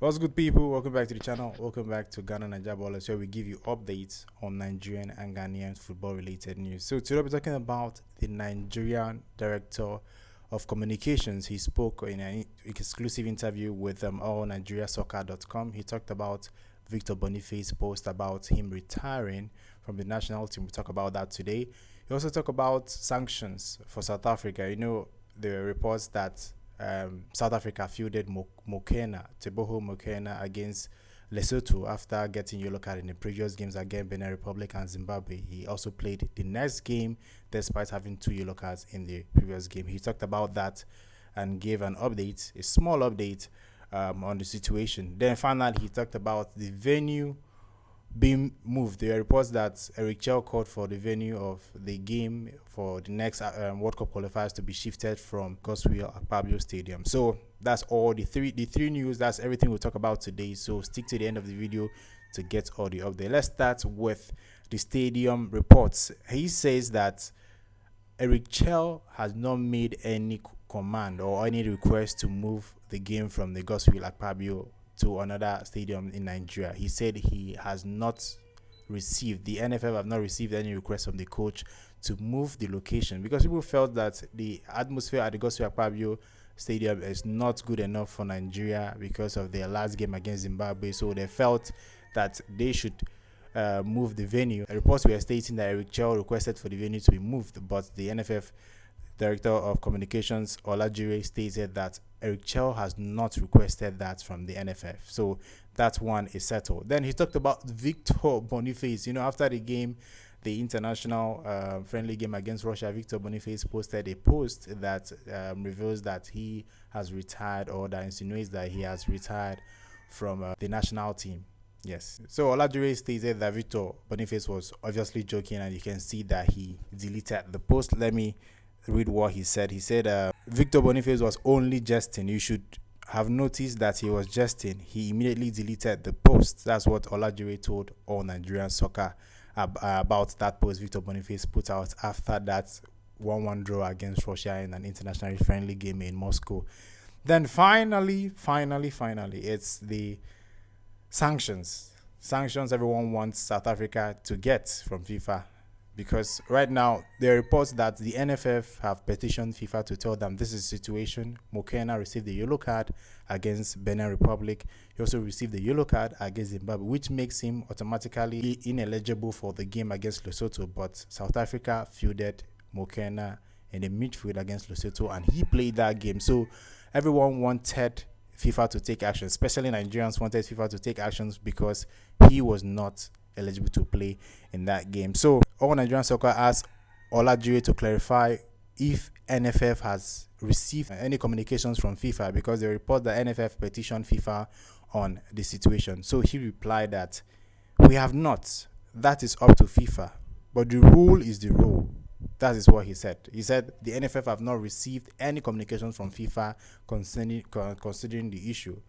What's good, people? Welcome back to the channel. Welcome back to Ghana Nigeria Ballers, where we give you updates on Nigerian and Ghanaian football related news. So today we're talking about the Nigerian Director of Communications. He spoke in an exclusive interview with allnigeriasoccer.com. He talked about Victor Boniface post about him retiring from the national team. We'll talk about that today. He also talked about sanctions for South Africa. You know, there are reports that South Africa fielded Teboho Mokena against Lesotho after getting yellow card in the previous games against Benin Republic and Zimbabwe. He also played the next game despite having 2 yellow cards in the previous game. He talked about that and gave an update, a small update on the situation. Then finally, he talked about the venue being moved. There are reports that Eric Chell called for the venue of the game for the next World Cup qualifiers to be shifted from Godswill Akpabio Stadium. So that's all the three news. That's everything we'll talk about today. So stick to the end of the video to get all the update. Let's start with the stadium reports. He says that Eric Chell has not made any command or any request to move the game from the Godswill Akpabio to another stadium in Nigeria. He said he has not received, the NFF have not received any request from the coach to move the location because people felt that the atmosphere at the Godswill Akpabio Stadium is not good enough for Nigeria because of their last game against Zimbabwe. So they felt that they should move the venue. Reports were stating that Eric Chell requested for the venue to be moved, but the NFF Director of Communications Olajire stated that Eric Chell has not requested that from the NFF. So that one is settled. Then he talked about Victor Boniface. You know, after the game, the international friendly game against Russia, Victor Boniface posted a post that reveals that he has retired, or that insinuates that he has retired from the national team. Yes. So Olajire stated that Victor Boniface was obviously joking, and you can see that he deleted the post. Let me read what he said. He said, Victor Boniface was only jesting. You should have noticed that he was jesting. He immediately deleted the post. That's what Olajire told All Nigerian Soccer about that post Victor Boniface put out after that 1-1 draw against Russia in an internationally friendly game in Moscow. Then finally, it's the sanctions. Sanctions everyone wants South Africa to get from FIFA. Because right now, there are reports that the NFF have petitioned FIFA to tell them this is the situation. Mokena received the yellow card against Benin Republic. He also received the yellow card against Zimbabwe, which makes him automatically ineligible for the game against Lesotho. But South Africa fielded Mokena in the midfield against Lesotho, and he played that game. So everyone wanted FIFA to take action, especially Nigerians wanted FIFA to take actions because he was not eligible to play in that game. So All Nigerian Soccer asked Olajire to clarify if NFF has received any communications from FIFA, because they report that NFF petitioned FIFA on the situation. So he replied that we have not. That is up to FIFA, but the rule is the rule. That is what he said. He said the NFF have not received any communications from FIFA considering the issue.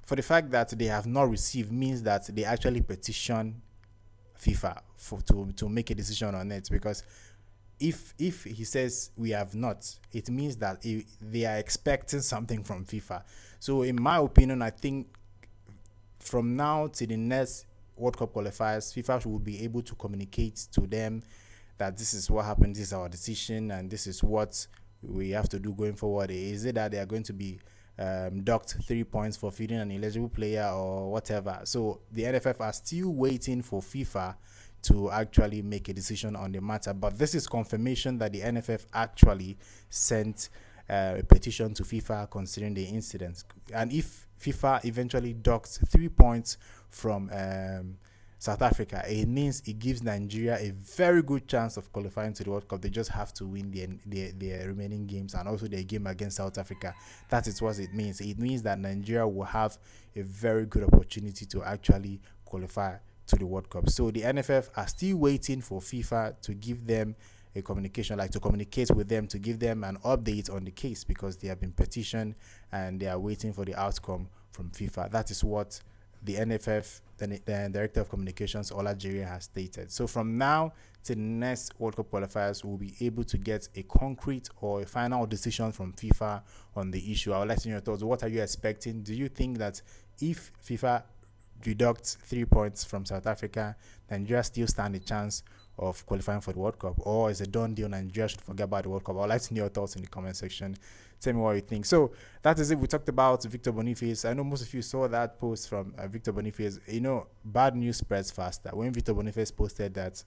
For the fact that they have not received means that they actually petition FIFA to make a decision on it. Because if he says we have not, it means that they are expecting something from FIFA. So in my opinion, I think from now to the next World Cup qualifiers, FIFA will be able to communicate to them that this is what happened, this is our decision, and this is what we have to do going forward. Is it that they are going to be docked 3 points for feeding an ineligible player or whatever? So the NFF are still waiting for FIFA to actually make a decision on the matter. But this is confirmation that the NFF actually sent a petition to FIFA considering the incident. And if FIFA eventually docks 3 points from South Africa, it means it gives Nigeria a very good chance of qualifying to the World Cup. They just have to win their remaining games and also their game against South Africa. That is what it means. It means that Nigeria will have a very good opportunity to actually qualify to the World Cup. So the NFF are still waiting for FIFA to give them a communication, like to communicate with them, to give them an update on the case, because they have been petitioned and they are waiting for the outcome from FIFA. That is what the NFF, the Director of Communications, Olajire, has stated. So from now to the next World Cup qualifiers, we'll be able to get a concrete or a final decision from FIFA on the issue. I would like to know your thoughts. What are you expecting? Do you think that if FIFA deducts 3 points from South Africa, Nigeria still stand a chance of qualifying for the World Cup, or is a done deal, Nigeria should forget about the World Cup? I'd like to know your thoughts in the comment section. Tell me what you think. So that is it. We talked about Victor Boniface. I know most of you saw that post from Victor Boniface. You know, bad news spreads faster. When Victor Boniface posted that,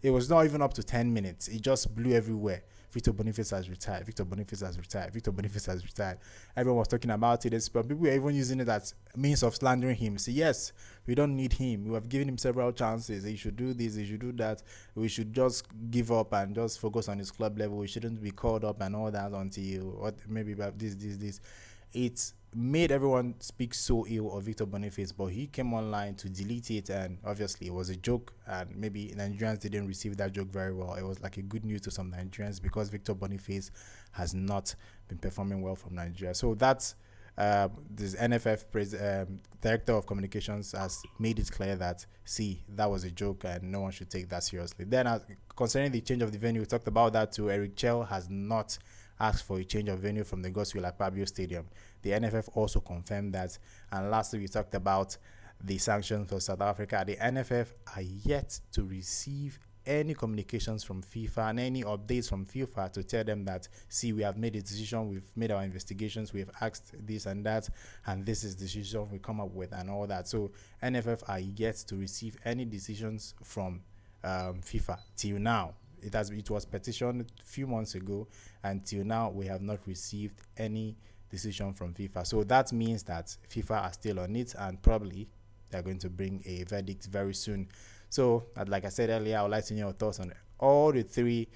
it was not even up to 10 minutes. It just blew everywhere. Victor Boniface has retired. Victor Boniface has retired. Victor Boniface has retired. Everyone was talking about it. But people were even using it as means of slandering him. Say, yes, we don't need him. We have given him several chances. He should do this. He should do that. We should just give up and just focus on his club level. We shouldn't be called up and all that until what maybe about this. It's made everyone speak so ill of Victor Boniface, but he came online to delete it, and obviously it was a joke, and maybe Nigerians didn't receive that joke very well. It was like a good news to some Nigerians because Victor Boniface has not been performing well from Nigeria. So that's this NFF director of communications has made it clear that, see, that was a joke and no one should take that seriously. Then concerning the change of the venue, we talked about that too. Eric Chell has not asked for a change of venue from the Godswill Akpabio Stadium. The NFF also confirmed that. And lastly, we talked about the sanctions for South Africa. The NFF are yet to receive any communications from FIFA and any updates from FIFA to tell them that, see, we have made a decision, we've made our investigations, we've asked this and that, and this is the decision we come up with and all that. So NFF are yet to receive any decisions from FIFA till now. It was petitioned a few months ago, and till now we have not received any decision from FIFA. So that means that FIFA are still on it, and probably they're going to bring a verdict very soon. So, like I said earlier, I would like to know your thoughts on all the three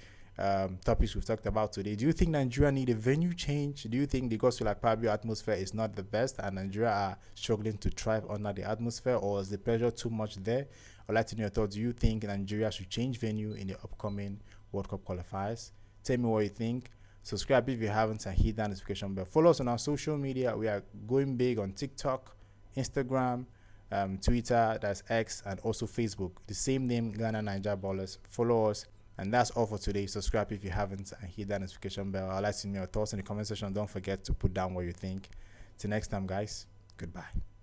topics we've talked about today. Do you think Nigeria need a venue change? Do you think the Godswill Akpabio atmosphere is not the best and Nigeria are struggling to thrive under the atmosphere, or is the pressure too much there? I'd like to know your thoughts. Do you think Nigeria should change venue in the upcoming World Cup qualifiers? Tell me what you think. Subscribe if you haven't and hit that notification bell. Follow us on our social media. We are going big on TikTok, Instagram, Twitter, that's X, and also Facebook. The same name, Ghana Niger Ballers. Follow us. And that's all for today. Subscribe if you haven't and hit that notification bell. I'd like to know your thoughts in the comment section. Don't forget to put down what you think. Till next time, guys. Goodbye.